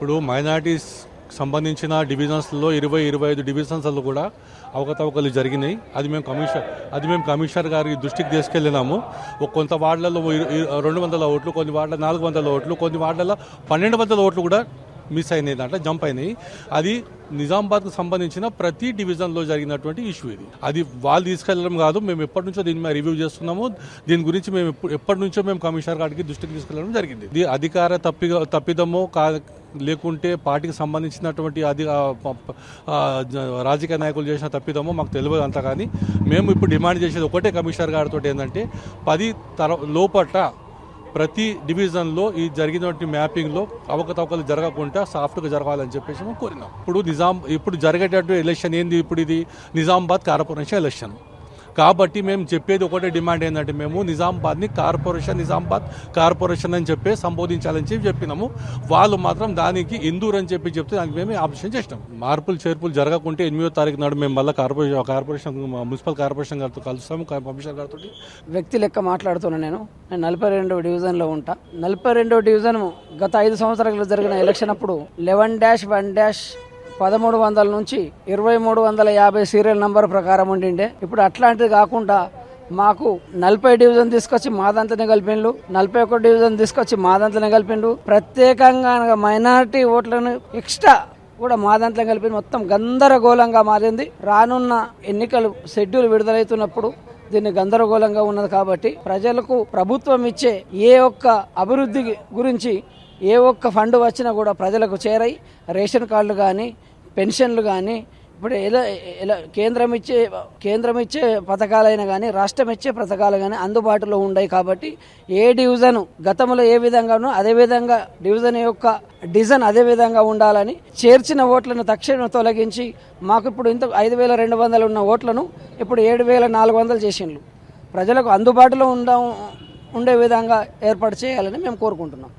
ఇప్పుడు మైనారిటీస్ సంబంధించిన డివిజన్స్లో 20-25 డివిజన్స్లో కూడా అవకతవకలు జరిగినాయి. అది మేము కమిషనర్ గారి దృష్టికి తీసుకెళ్ళినాము. కొంత వార్డులలో 200 ఓట్లు, కొన్ని వార్డుల 400 ఓట్లు, కొన్ని వార్డులలో 1200 ఓట్లు కూడా మిస్ అయినాయి, దాంట్లో జంప్ అయినాయి. అది నిజామాబాద్కు సంబంధించిన ప్రతి డివిజన్లో జరిగినటువంటి ఇష్యూ ఇది. అది వాళ్ళు తీసుకెళ్ళడం కాదు, మేము ఎప్పటి నుంచో దీన్ని మేము రివ్యూ చేస్తున్నాము. దీని గురించి మేము ఎప్పటి నుంచో మేము కమిషనర్ గారికి దృష్టికి తీసుకెళ్ళడం జరిగింది. ఇది అధికార తప్పిదమో లేకుంటే పార్టీకి సంబంధించినటువంటి రాజకీయ నాయకులు చేసిన తప్పిదమో మాకు తెలియదు అంత. కానీ మేము ఇప్పుడు డిమాండ్ చేసేది ఒకటే కమిషనర్ గారితో, ఏంటంటే 10 లోపట ప్రతి డివిజన్లో ఈ జరిగినటువంటి మ్యాపింగ్లో అవకతవకలు జరగకుండా సాఫ్ట్గా జరగాలని చెప్పేసి మేము కోరినాం. ఇప్పుడు జరిగేటటువంటి ఎలక్షన్ ఏంది, ఇప్పుడు ఇది నిజామాబాద్ కార్పొరేషన్ ఎలక్షన్ కాబట్టి మేము చెప్పేది ఒకటే డిమాండ్ ఏంటంటే, మేము నిజామాబాద్ కార్పొరేషన్ అని చెప్పి సంబోధించాలని చెప్పినాము. వాళ్ళు మాత్రం దానికి ఇందూర్ అని చెప్తే దానికి మేము ఆప్షన్ చేసినాం. మార్పులు చేర్పులు జరగకుంటే 8వ తారీఖు నాడు మేము మళ్ళీ మున్సిపల్ కార్పొరేషన్ గారితో కలుస్తాము, కమిషనర్ గారితో. వ్యక్తి లెక్క మాట్లాడుతున్నాను. నేను 42వ డివిజన్లో ఉంటా. 42వ డివిజన్ గత 5 సంవత్సరాలు జరిగిన ఎలక్షన్ అప్పుడు 11-1-1300 నుంచి 2350 సీరియల్ నంబర్ ప్రకారం ఉండిండే. ఇప్పుడు అట్లాంటిది కాకుండా మాకు 40 డివిజన్ తీసుకొచ్చి మాదంతనే కలిపిండు, 41 డివిజన్ తీసుకొచ్చి మాదంతనే కలిపిండు. ప్రత్యేకంగా మైనారిటీ ఓట్లను ఎక్స్ట్రా కూడా మాదంతలో కలిపి మొత్తం గందరగోళంగా మారింది. రానున్న ఎన్నికలు షెడ్యూల్ విడుదలవుతున్నప్పుడు దీన్ని గందరగోళంగా ఉన్నది. కాబట్టి ప్రజలకు ప్రభుత్వం ఇచ్చే ఏ ఒక్క అభివృద్ధి గురించి ఏ ఒక్క ఫండ్ వచ్చినా కూడా ప్రజలకు చేరాయి. రేషన్ కార్డులు కానీ, పెన్షన్లు కానీ, ఇప్పుడు కేంద్రం ఇచ్చే పథకాలైనా కానీ, రాష్ట్రం ఇచ్చే పథకాలు కానీ అందుబాటులో ఉన్నాయి. కాబట్టి ఏ డివిజన్ గతంలో ఏ విధంగానో అదేవిధంగా డివిజన్ యొక్క డిజైన్ అదే విధంగా ఉండాలని చేర్చిన ఓట్లను తక్షణం తొలగించి మాకు ఇప్పుడు 5200 ఉన్న ఓట్లను ఇప్పుడు 7400 చేసిండ్రు. ప్రజలకు అందుబాటులో ఉండే విధంగా ఏర్పాటు చేయాలని మేము కోరుకుంటున్నాం.